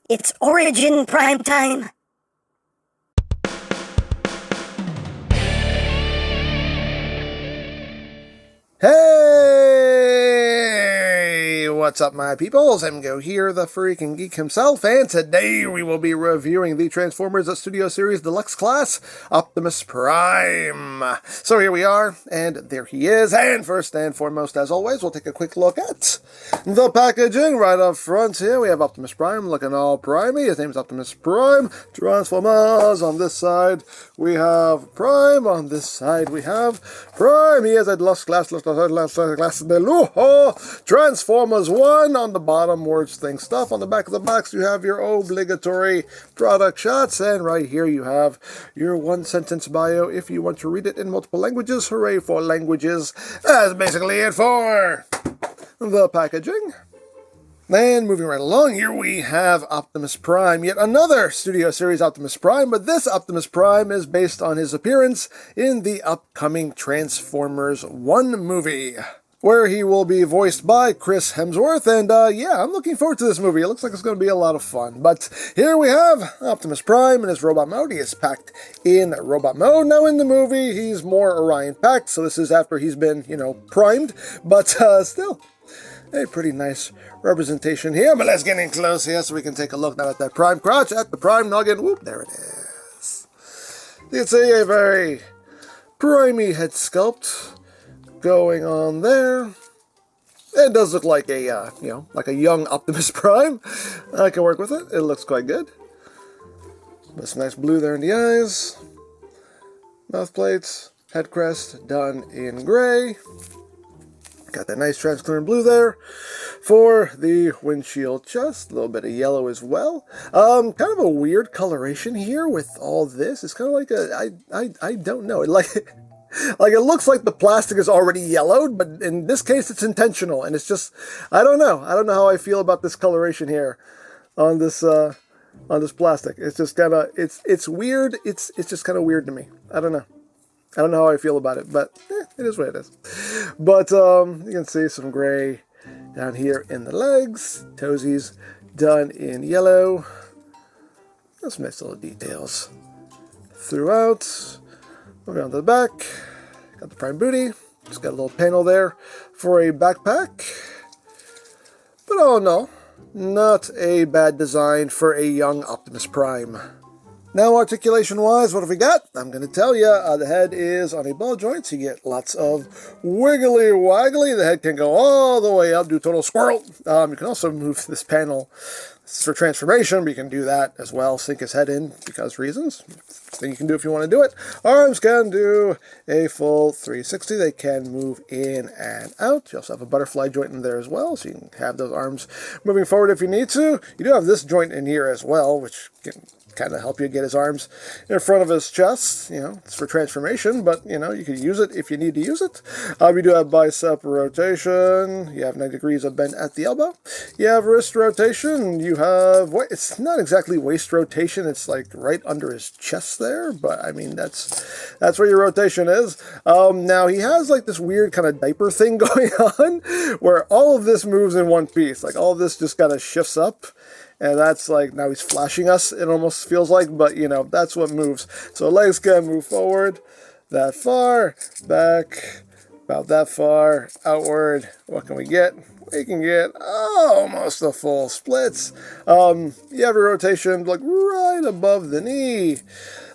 It's Origin Prime Time! Hey! What's up, my peoples? EmGo here, the freaking geek himself, and today we will be reviewing the Transformers Studio Series Deluxe class, Optimus Prime. So here we are, and there he is, and first and foremost, as always, we'll take a quick look at the packaging. Right up front here, we have Optimus Prime looking all primey. His name's Optimus Prime. Transformers on this side. We have Prime. On this side, we have Prime. He has a Deluxe class de lujo. Transformers 1 on the bottom, words, things, stuff. On the back of the box, you have your obligatory product shots. And right here, you have your one-sentence bio. If you want to read it in multiple languages, hooray for languages. That's basically it for the packaging. And moving right along, here we have Optimus Prime, yet another Studio Series Optimus Prime, but this Optimus Prime is based on his appearance in the upcoming Transformers 1 movie, where he will be voiced by Chris Hemsworth, and yeah, I'm looking forward to this movie. It looks like it's going to be a lot of fun. But here we have Optimus Prime in his robot mode. He is packed in robot mode. Now in the movie, he's more Orion packed, so this is after he's been, primed, but still a pretty nice representation here. But let's get in close here so we can take a look now at that Prime crotch, at the Prime noggin. Whoop, there it is. You can see a very primey head sculpt going on there. It does look like a, like a young Optimus Prime. I can work with it. It looks quite good. This nice blue there in the eyes. Mouth plates, head crest done in gray. Got that nice transparent blue there for the windshield chest. A little bit of yellow as well. Kind of a weird coloration here with all this. It's kind of like I don't know. Like it looks like the plastic is already yellowed, but in this case it's intentional. And it's just, I don't know. I don't know how I feel about this coloration here on this plastic. It's just kind of, it's weird. It's just kind of weird to me. I don't know. I don't know how I feel about it, but it is what it is. But you can see some gray down here in the legs. Toesies done in yellow. There's some nice little details throughout. Moving on to the back. Got the Prime booty. Just got a little panel there for a backpack. But oh no, not a bad design for a young Optimus Prime. Now, articulation-wise, what have we got? I'm going to tell you, the head is on a ball joint, so you get lots of wiggly-waggly. The head can go all the way up, do total squirrel. You can also move this panel. This is for transformation, but you can do that as well. Sink his head in because reasons. Thing you can do if you want to do it. Arms can do a full 360. They can move in and out. You also have a butterfly joint in there as well, so you can have those arms moving forward if you need to. You do have this joint in here as well, which can kind of help you get his arms in front of his chest. It's for transformation, but you can use it if you need to use it. You do have bicep rotation. You have 90 degrees of bend at the elbow. You have wrist rotation. You have, it's not exactly waist rotation. It's like right under his chest there, but I mean, that's where your rotation is. Now he has like this weird kind of diaper thing going on where all of this moves in one piece. Like all of this just kind of shifts up. And that's like, now he's flashing us, it almost feels like, but that's what moves. So legs can move forward, that far, back, about that far, outward. What can we get? We can get almost a full splits. You have a rotation like right above the knee.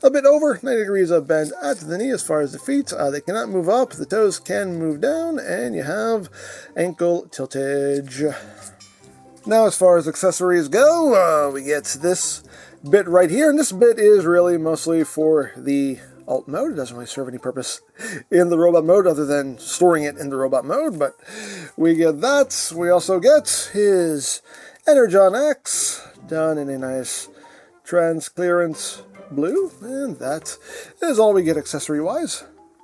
A bit over, 90 degrees of bend at the knee as far as the feet. They cannot move up, the toes can move down, and you have ankle tiltage. Now, as far as accessories go, we get this bit right here, and this bit is really mostly for the alt mode. It doesn't really serve any purpose in the robot mode other than storing it in the robot mode, but we get that. We also get his Energon X done in a nice transclearance blue, and that is all we get accessory-wise.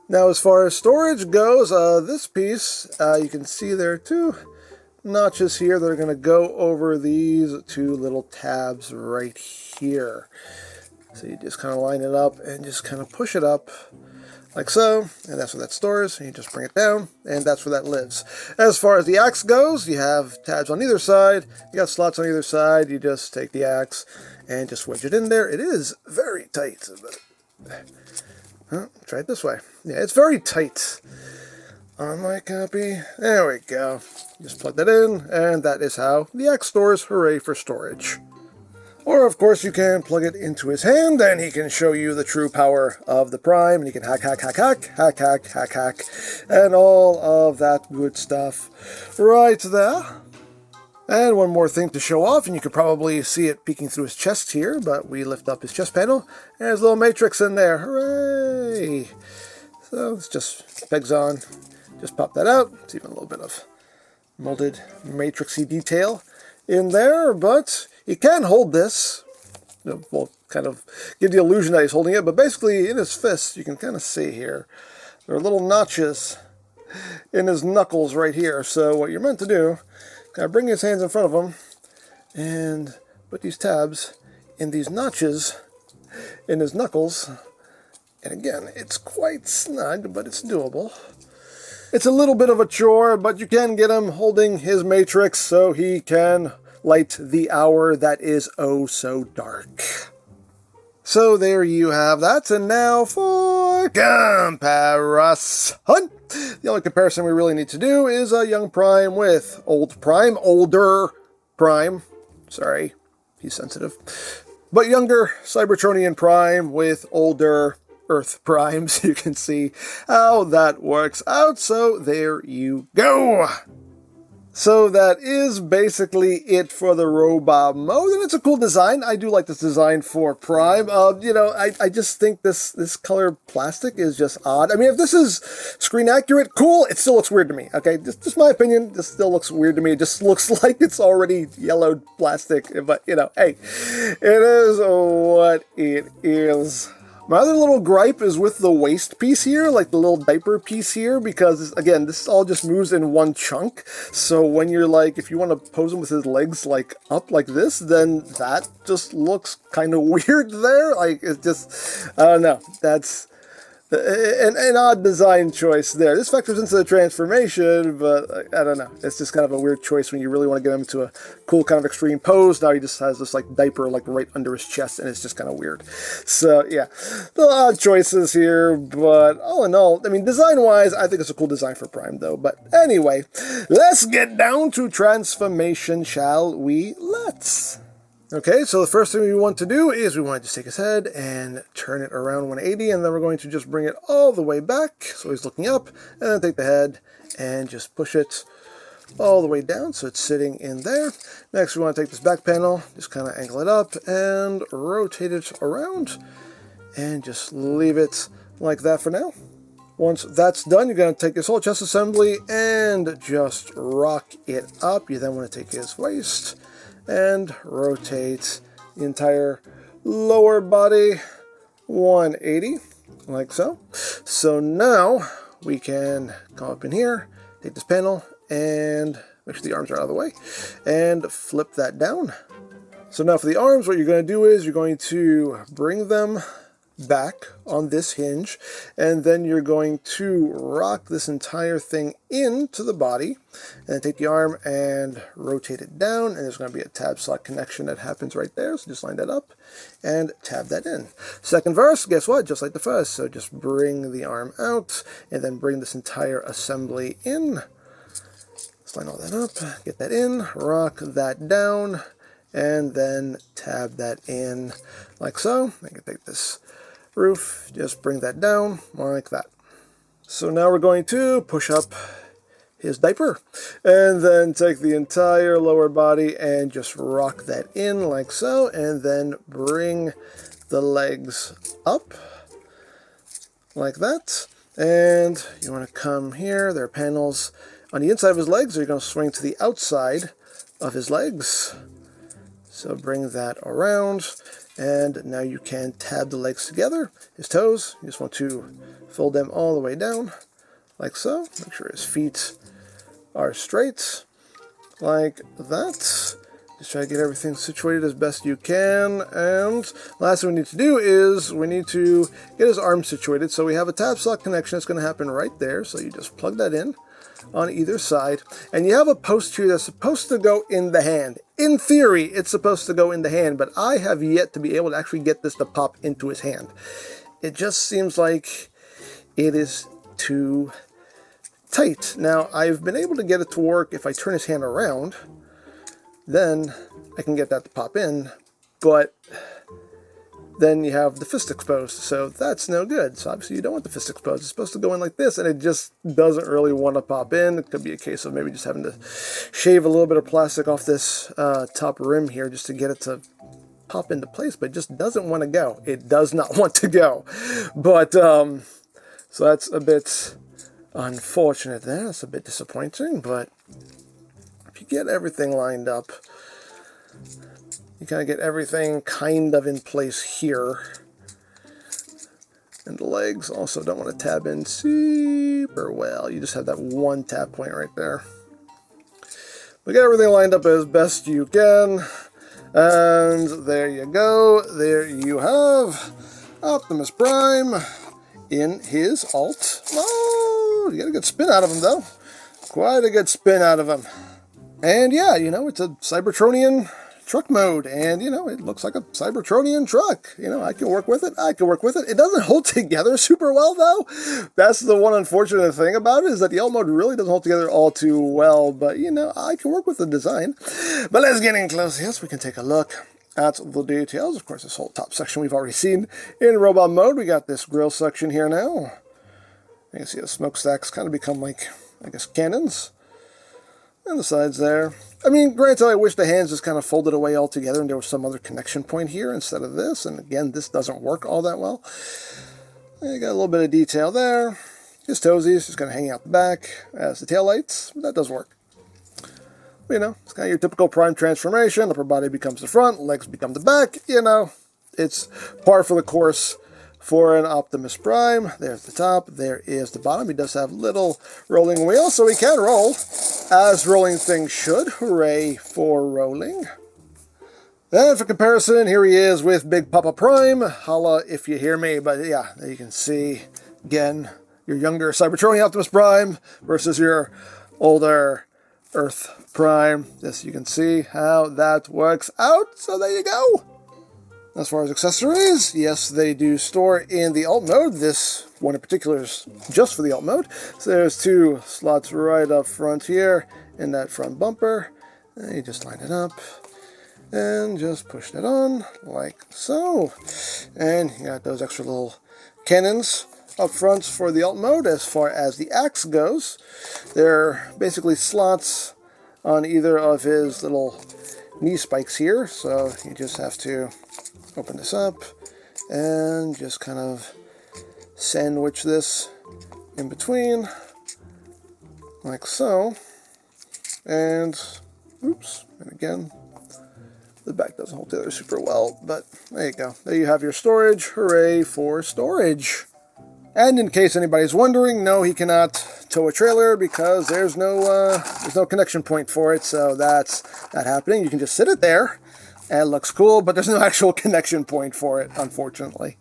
Now, as far as storage goes, this piece, you can see there too, notches here that are going to go over these two little tabs right here. So you just kind of line it up and just kind of push it up like so, and that's where that stores, and you just bring it down, and that's where that lives. As far as the axe goes, you have tabs on either side, you got slots on either side, you just take the axe and just wedge it in there. It is very tight, but try it this way. Yeah, it's very tight. On my copy, there we go. Just plug that in, and that is how the axe stores. Hooray for storage. Or, of course, you can plug it into his hand, and he can show you the true power of the Prime, and you can hack, and all of that good stuff right there. And one more thing to show off, and you can probably see it peeking through his chest here, but we lift up his chest panel, and there's a little matrix in there. Hooray! So, it's just pegs on. Just pop that out. It's even a little bit of molded matrixy detail in there, but he can hold this. We'll kind of give the illusion that he's holding it, but basically in his fist, you can kind of see here, there are little notches in his knuckles right here. So what you're meant to do, kind of bring his hands in front of him and put these tabs in these notches in his knuckles. And again, it's quite snug, but it's doable. It's a little bit of a chore, but you can get him holding his matrix so he can light the hour that is oh so dark. So there you have that, and now for comparison. The only comparison we really need to do is a young Prime with older Prime. Sorry, he's sensitive. But younger Cybertronian Prime with older Earth Primes. You can see how that works out, so there you go. So that is basically it for the robot mode, and it's a cool design. I do like this design for Prime. You know, I just think this color plastic is just odd. I mean, if this is screen accurate, cool. It still looks weird to me. Okay, just my opinion. This still looks weird to me. It just looks like it's already yellowed plastic. But you know, hey, it is what it is. My other little gripe is with the waist piece here, like the little diaper piece here, because, again, this all just moves in one chunk. So when you're like, if you want to pose him with his legs, like, up like this, then that just looks kind of weird there. Like, it just, I don't know. That's an odd design choice there. This factors into the transformation, but I don't know. It's just kind of a weird choice when you really want to get him into a cool kind of extreme pose. Now he just has this like diaper like right under his chest, and it's just kind of weird. So yeah, the odd choices here, but all in all, I mean, design-wise, I think it's a cool design for Prime though. But anyway, let's get down to transformation, shall we? Let's. Okay, so the first thing we want to do is we want to just take his head and turn it around 180, and then we're going to just bring it all the way back, so he's looking up, and then take the head and just push it all the way down, so it's sitting in there. Next, we want to take this back panel, just kind of angle it up, and rotate it around, and just leave it like that for now. Once that's done, you're going to take this whole chest assembly and just rock it up. You then want to take his waist and rotate the entire lower body 180, like so. So now we can come up in here, take this panel, and make sure the arms are out of the way, and flip that down. So now for the arms, what you're going to do is you're going to bring them back on this hinge, and then you're going to rock this entire thing into the body, and then take the arm and rotate it down, and there's going to be a tab slot connection that happens right there, so just line that up and tab that in. Second verse, guess what? Just like the first, so just bring the arm out, and then bring this entire assembly in. Let's line all that up, get that in, rock that down, and then tab that in like so. I can take this roof, just bring that down like that. So now we're going to push up his diaper, and then take the entire lower body and just rock that in like so, and then bring the legs up like that. And you want to come here, there are panels on the inside of his legs, so you're going to swing to the outside of his legs. So bring that around, and now you can tab the legs together. His toes, you just want to fold them all the way down, like so. Make sure his feet are straight, like that. Just try to get everything situated as best you can. And last thing we need to do is we need to get his arm situated. So we have a tab slot connection that's going to happen right there. So you just plug that in on either side. And you have a post here that's supposed to go in the hand. In theory, it's supposed to go in the hand, but I have yet to be able to actually get this to pop into his hand. It just seems like it is too tight. Now, I've been able to get it to work if I turn his hand around. Then I can get that to pop in, but then you have the fist exposed, so that's no good. So obviously you don't want the fist exposed. It's supposed to go in like this, and it just doesn't really want to pop in. It could be a case of maybe just having to shave a little bit of plastic off this top rim here just to get it to pop into place, but it just doesn't want to go. It does not want to go. But, so that's a bit unfortunate there. That's a bit disappointing, but if you get everything lined up, you kind of get everything kind of in place here. And the legs also don't want to tab in super well. You just have that one tab point right there. But get everything lined up as best you can. And there you go. There you have Optimus Prime in his alt. Oh, you got a good spin out of him, though. Quite a good spin out of him. And yeah, you know, it's a Cybertronian truck mode, and you know, it looks like a Cybertronian truck. You know, I can work with it. I can work with it. It doesn't hold together super well, though. That's the one unfortunate thing about it, is that the alt mode really doesn't hold together all too well. But you know, I can work with the design. But let's get in close here so we can take a look at the details. Of course, this whole top section we've already seen in robot mode. We got this grill section here now. You can see the smokestacks kind of become like, I guess, cannons. And the sides there. I mean, granted, I wish the hands just kind of folded away altogether and there was some other connection point here instead of this. And again, this doesn't work all that well. And you got a little bit of detail there. His toesies just kind of hanging out the back as the taillights. That does work. But, you know, it's kind of your typical Prime transformation. Upper body becomes the front, legs become the back. You know, it's par for the course for an Optimus Prime. There's the top, there is the bottom. He does have little rolling wheels, so he can roll, as rolling things should. Hooray for rolling. And for comparison, here he is with Big Papa Prime. Holla if you hear me, but yeah, there you can see, again, your younger Cybertronian Optimus Prime versus your older Earth Prime. Yes, you can see how that works out, so there you go. As far as accessories, yes, they do store in the alt mode. This one in particular is just for the alt mode. So there's two slots right up front here in that front bumper. And you just line it up and just push that on like so. And you got those extra little cannons up front for the alt mode. As far as the axe goes, they're basically slots on either of his little knee spikes here. So you just have to open this up and just kind of sandwich this in between like so. And oops, and again, the back doesn't hold together super well, but there you go. There you have your storage. Hooray for storage. And in case anybody's wondering, no, he cannot tow a trailer because there's no connection point for it, so that's not happening. You can just sit it there. And it looks cool, but there's no actual connection point for it, unfortunately.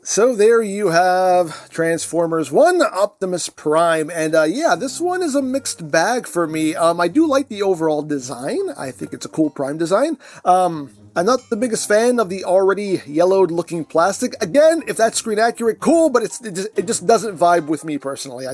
So there you have Transformers 1 Optimus Prime. And yeah, this one is a mixed bag for me. I do like the overall design. I think it's a cool Prime design. I'm not the biggest fan of the already yellowed looking plastic. Again, if that's screen accurate, cool, but it just doesn't vibe with me personally.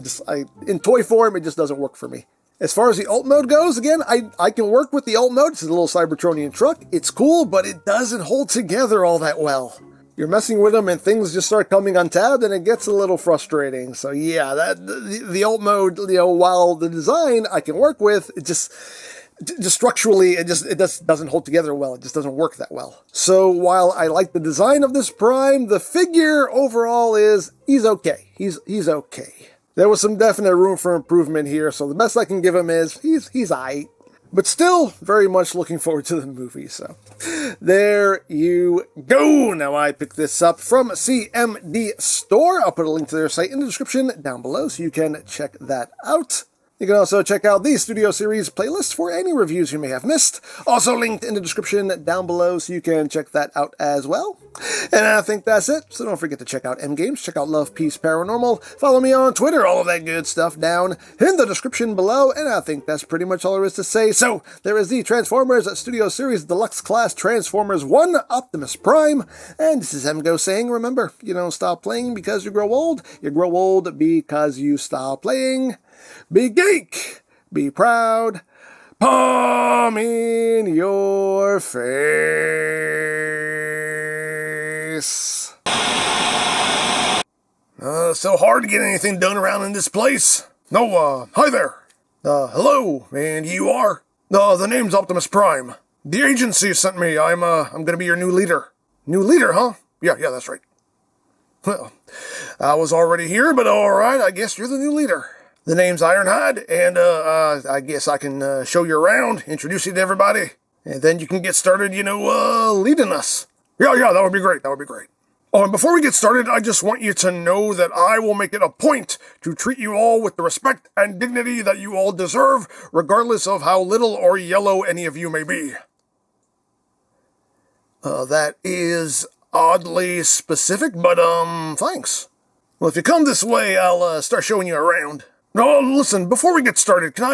In toy form, it just doesn't work for me. As far as the alt mode goes, again, I can work with the alt mode. It's a little Cybertronian truck. It's cool, but it doesn't hold together all that well. You're messing with them and things just start coming untabbed and it gets a little frustrating. So yeah, the alt mode, you know, while the design I can work with, it just structurally, it just doesn't hold together well. It just doesn't work that well. So while I like the design of this Prime, the figure overall he's okay. He's okay. There was some definite room for improvement here, so the best I can give him is he's aight. But still, very much looking forward to the movie, so there you go. Now, I picked this up from CMD Store. I'll put a link to their site in the description down below, so you can check that out. You can also check out the Studio Series playlist for any reviews you may have missed. Also linked in the description down below, so you can check that out as well. And I think that's it, so don't forget to check out EmGo's, check out Love, Peace, Paranormal, follow me on Twitter, all of that good stuff down in the description below, and I think that's pretty much all there is to say. So, there is the Transformers Studio Series Deluxe Class Transformers 1 Optimus Prime, and this is EmGo saying, remember, you don't stop playing because you grow old because you stop playing. Be geek, be proud, palm in your face. So hard to get anything done around in this place. No, hi there. Hello, and you are? The name's Optimus Prime. The agency sent me. I'm gonna be your new leader. New leader, huh? Yeah, that's right. Well, I was already here, but alright, I guess you're the new leader. The name's Ironhide, and I guess I can show you around, introduce you to everybody, and then you can get started, leading us. Yeah, that would be great, Oh, and before we get started, I just want you to know that I will make it a point to treat you all with the respect and dignity that you all deserve, regardless of how little or yellow any of you may be. That is oddly specific, but, thanks. Well, if you come this way, I'll start showing you around. No, listen, before we get started, can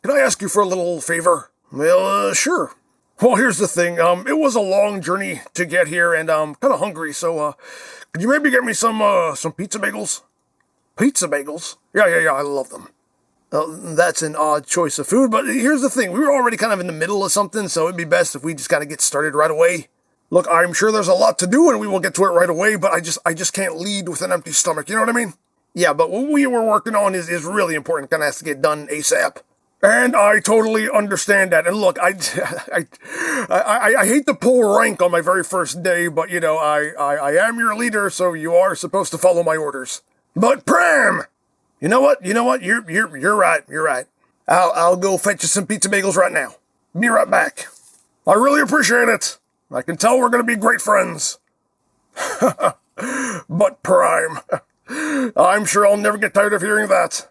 I ask you for a little favor? Well, sure. Well, here's the thing, it was a long journey to get here, and I'm kind of hungry, so, could you maybe get me some pizza bagels? Pizza bagels? Yeah, I love them. That's an odd choice of food, but here's the thing, we were already kind of in the middle of something, so it'd be best if we just kind of get started right away. Look, I'm sure there's a lot to do, and we will get to it right away, but I just can't lead with an empty stomach, you know what I mean? Yeah, but what we were working on is really important. Kind of has to get done ASAP. And I totally understand that. And look, I hate to pull rank on my very first day, but, I am your leader, so you are supposed to follow my orders. But Pram! You know what? You're right. I'll go fetch you some pizza bagels right now. Be right back. I really appreciate it. I can tell we're going to be great friends. But Prime... I'm sure I'll never get tired of hearing that.